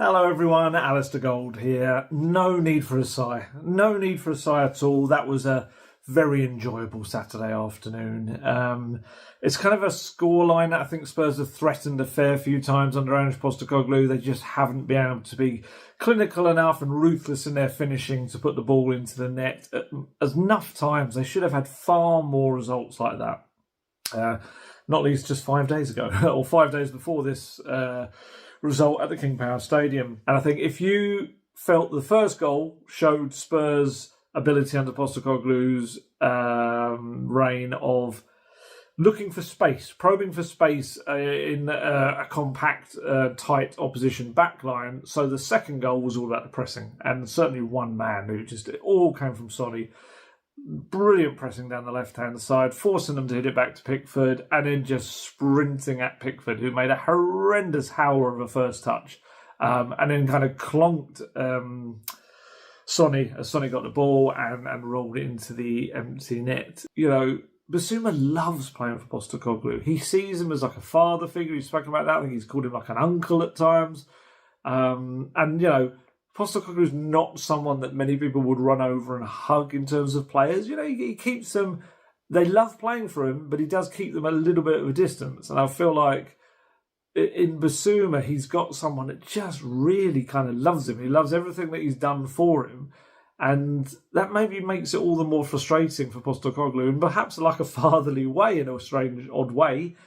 Hello everyone, Alistair Gold here. No need for a sigh. No need for a sigh at all. That was a very enjoyable Saturday afternoon. It's kind of a scoreline that I think Spurs have threatened a fair few times under Ange Postecoglou. They just haven't been able to be clinical enough and ruthless in their finishing to put the ball into the net. Enough times. They should have had far more results like that. Not least just 5 days ago, or 5 days before this result at the King Power Stadium. And I think if you felt the first goal showed Spurs' ability under Postecoglou's reign of looking for space, probing for space in a compact, tight opposition backline. So the second goal was all about the pressing, and certainly one man who it all came from Sonny. Brilliant pressing down the left-hand side, forcing them to hit it back to Pickford, and then just sprinting at Pickford, who made a horrendous howler of a first touch, and then kind of clonked Sonny as Sonny got the ball and rolled it into the empty net. You know, Bissouma loves playing for Postecoglou. He sees him as like a father figure. He's spoken about that. I think he's called him like an uncle at times. And, you know, Postecoglou is not someone that many people would run over and hug in terms of players. You know, he keeps them, they love playing for him, but he does keep them a little bit of a distance. And I feel like in Bissouma, he's got someone that just really kind of loves him. He loves everything that he's done for him. And that maybe makes it all the more frustrating for Postecoglou, and perhaps like a fatherly way, in a strange, odd way,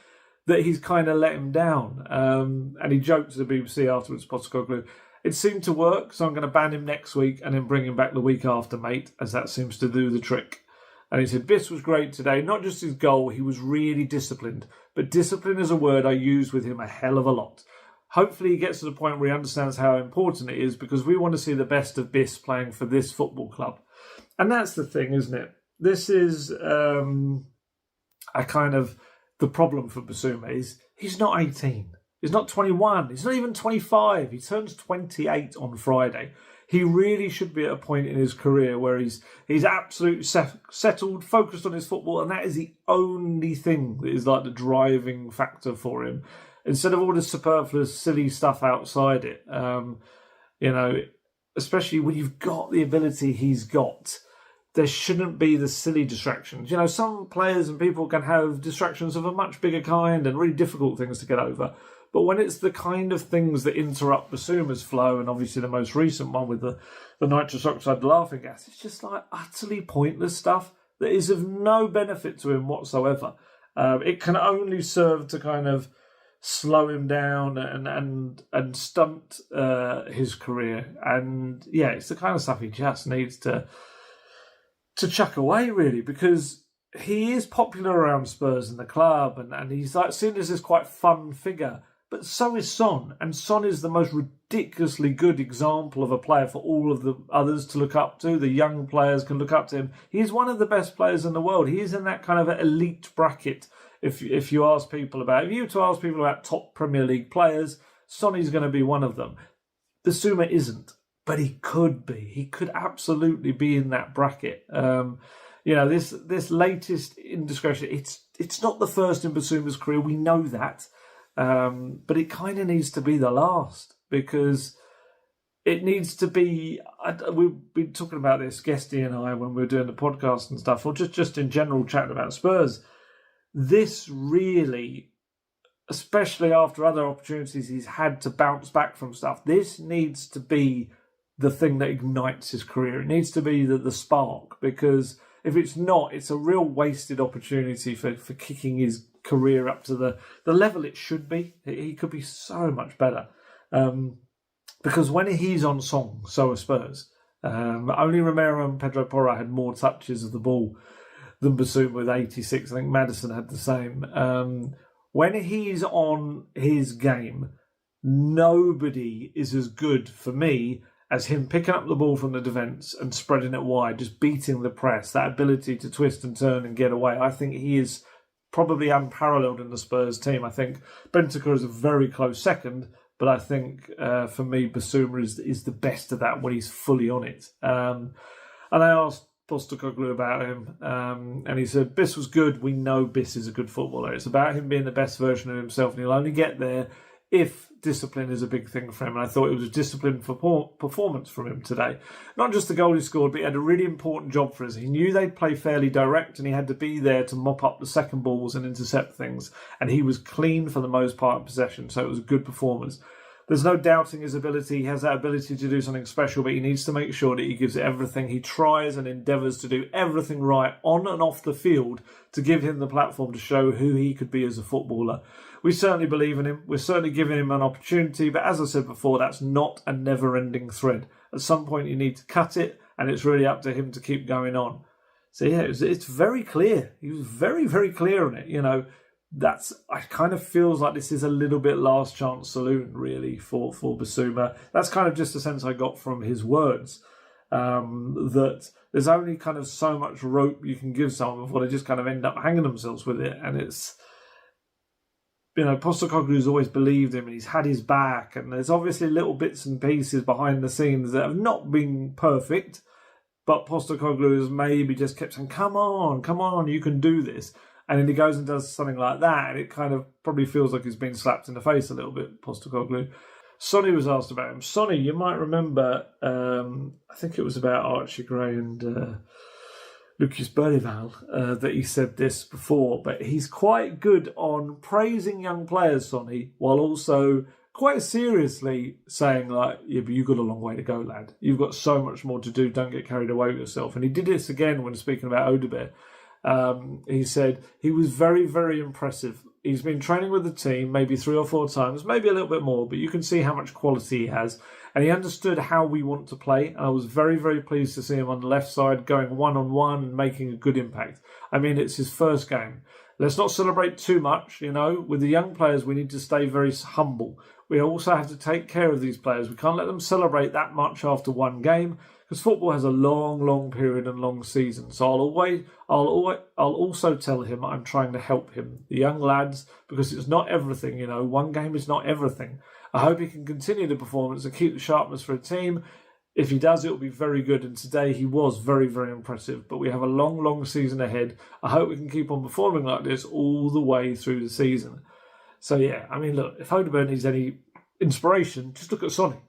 that he's kind of let him down. And he joked to the BBC afterwards, Postecoglou, it seemed to work, so I'm going to ban him next week and then bring him back the week after, mate, as that seems to do the trick. And he said, Biss was great today. Not just his goal, he was really disciplined. But discipline is a word I use with him a hell of a lot. Hopefully he gets to the point where he understands how important it is, because we want to see the best of Biss playing for this football club. And that's the thing, isn't it? This is a kind of the problem for Bissouma is he's not 18. He's not 21. He's not even 25. He turns 28 on Friday. He really should be at a point in his career where he's absolutely settled, focused on his football, and that is the only thing that is like the driving factor for him, instead of all the superfluous, silly stuff outside it. You know, especially when you've got the ability he's got, there shouldn't be the silly distractions. You know, some players and people can have distractions of a much bigger kind and really difficult things to get over. But when it's the kind of things that interrupt Bissouma's flow, and obviously the most recent one with the nitrous oxide laughing gas, it's just like utterly pointless stuff that is of no benefit to him whatsoever. It can only serve to kind of slow him down and stunt his career. And yeah, it's the kind of stuff he just needs to chuck away, really, because he is popular around Spurs and the club, and he's like seen as this quite fun figure. But so is Son, and Son is the most ridiculously good example of a player for all of the others to look up to. The young players can look up to him. He's one of the best players in the world. He is in that kind of elite bracket. If you were to ask people about top Premier League players, Sonny's going to be one of them. Bissouma isn't, but he could be. He could absolutely be in that bracket. You know, this latest indiscretion, it's not the first in Bissouma's career. We know that. But it kind of needs to be the last, because it needs to be. We've been talking about this, Guesty and I, when we were doing the podcast and stuff, or just in general chatting about Spurs. This really, especially after other opportunities he's had to bounce back from stuff, this needs to be the thing that ignites his career. It needs to be the spark, because if it's not, it's a real wasted opportunity for kicking his career up to the level it should be. He could be so much better. Because when he's on song, so are Spurs. Only Romero and Pedro Porro had more touches of the ball than Bissouma with 86. I think Maddison had the same. When he's on his game, nobody is as good for me as him picking up the ball from the defence and spreading it wide, just beating the press, that ability to twist and turn and get away. I think he is probably unparalleled in the Spurs team. I think Bentancur is a very close second, but I think for me, Bissouma is the best of that when he's fully on it. And I asked Postecoglou about him, and he said, Biss was good. We know Biss is a good footballer. It's about him being the best version of himself, and he'll only get there if discipline is a big thing for him, and I thought it was a disciplined performance from him today. Not just the goal he scored, but he had a really important job for us. He knew they'd play fairly direct, and he had to be there to mop up the second balls and intercept things, and he was clean for the most part in possession, so it was a good performance. There's no doubting his ability. He has that ability to do something special, but he needs to make sure that he gives it everything. He tries and endeavours to do everything right on and off the field to give him the platform to show who he could be as a footballer. We certainly believe in him. We're certainly giving him an opportunity, but as I said before, that's not a never-ending thread. At some point, you need to cut it, and it's really up to him to keep going on. So yeah, it's very clear. He was very, very clear on it, you know. I kind of feels like this is a little bit last chance saloon, really, for Bissouma. That's kind of just the sense I got from his words, that there's only kind of so much rope you can give someone before they just kind of end up hanging themselves with it. And it's, you know, Postecoglou's always believed him and he's had his back, and there's obviously little bits and pieces behind the scenes that have not been perfect, but Postecoglou has maybe just kept saying, come on, you can do this. And then he goes and does something like that, and it kind of probably feels like he's been slapped in the face a little bit, Postecoglou. Sonny was asked about him. Sonny, you might remember, I think it was about Archie Gray and Lucas Berival that he said this before, but he's quite good on praising young players, Sonny, while also quite seriously saying, like, yeah, but you've got a long way to go, lad. You've got so much more to do. Don't get carried away with yourself. And he did this again when speaking about Audebert. He said he was very, very impressive. He's been training with the team maybe 3 or 4 times, maybe a little bit more, but you can see how much quality he has. And he understood how we want to play. And I was very, very pleased to see him on the left side going one-on-one and making a good impact. I mean, it's his first game. Let's not celebrate too much, you know. With the young players, we need to stay very humble. We also have to take care of these players. We can't let them celebrate that much after one game, because football has a long, long period and long season. So I'll also tell him I'm trying to help him, the young lads, because it's not everything, you know. One game is not everything. I hope he can continue the performance and keep the sharpness for a team. If he does, it will be very good. And today he was very, very impressive. But we have a long, long season ahead. I hope we can keep on performing like this all the way through the season. So yeah, I mean, look, if Audebert needs any inspiration, just look at Sonny.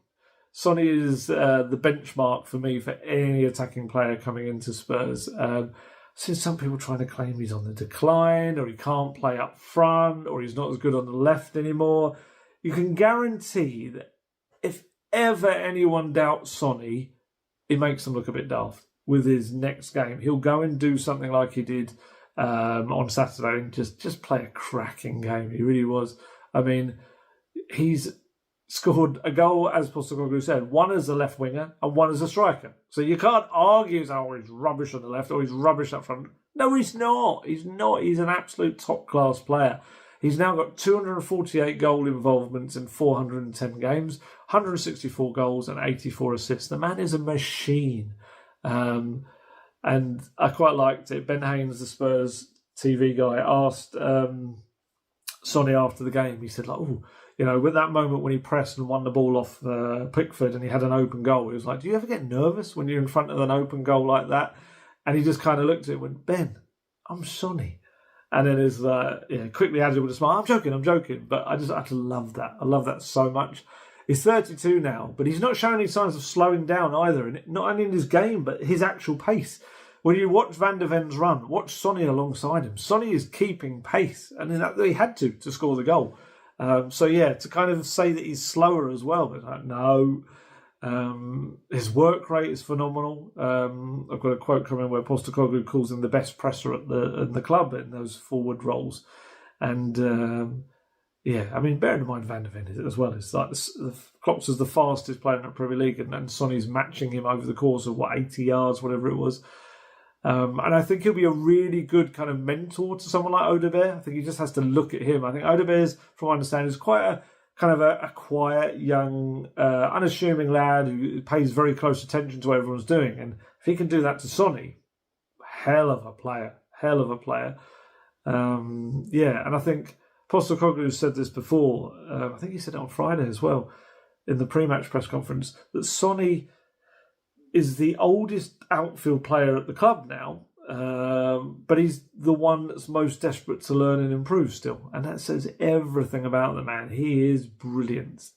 Sonny is the benchmark for me for any attacking player coming into Spurs. I've seen some people trying to claim he's on the decline, or he can't play up front, or he's not as good on the left anymore. You can guarantee that if ever anyone doubts Sonny, it makes them look a bit daft with his next game. He'll go and do something like he did on Saturday and just play a cracking game. He really was. I mean, he's scored a goal, as Postecoglou said, one as a left winger and one as a striker. So you can't argue, he's rubbish on the left or he's rubbish up front. No, he's not. He's not. He's an absolute top-class player. He's now got 248 goal involvements in 410 games, 164 goals and 84 assists. The man is a machine. And I quite liked it. Ben Haynes, the Spurs TV guy, asked Sonny after the game. He said, like, oh, you know, with that moment when he pressed and won the ball off Pickford and he had an open goal, he was like, do you ever get nervous when you're in front of an open goal like that? And he just kind of looked at it and went, Ben, I'm Sonny. And then is quickly added with a smile, I'm joking. But I just love that. I love that so much. He's 32 now, but he's not showing any signs of slowing down either. And not only in his game, but his actual pace. When you watch Van der Ven's run, watch Sonny alongside him. Sonny is keeping pace. And he had to score the goal. To kind of say that he's slower as well, but like, no. His work rate is phenomenal. I've got a quote coming where Postecoglou calls him the best presser at the club in those forward roles. And I mean, bearing in mind Van der Ven as well. It's like Klopp's is the fastest player in the Premier League, and Sonny's matching him over the course of 80 yards, whatever it was. And I think he'll be a really good kind of mentor to someone like Audebert. I think he just has to look at him. I think Audebert, from what I understand, is quite a quiet, young, unassuming lad who pays very close attention to what everyone's doing. And if he can do that to Sonny, hell of a player. And I think Postecoglou said this before. I think he said it on Friday as well in the pre-match press conference, that Sonny is the oldest outfield player at the club now. but he's the one that's most desperate to learn and improve still. And that says everything about the man. He is brilliant.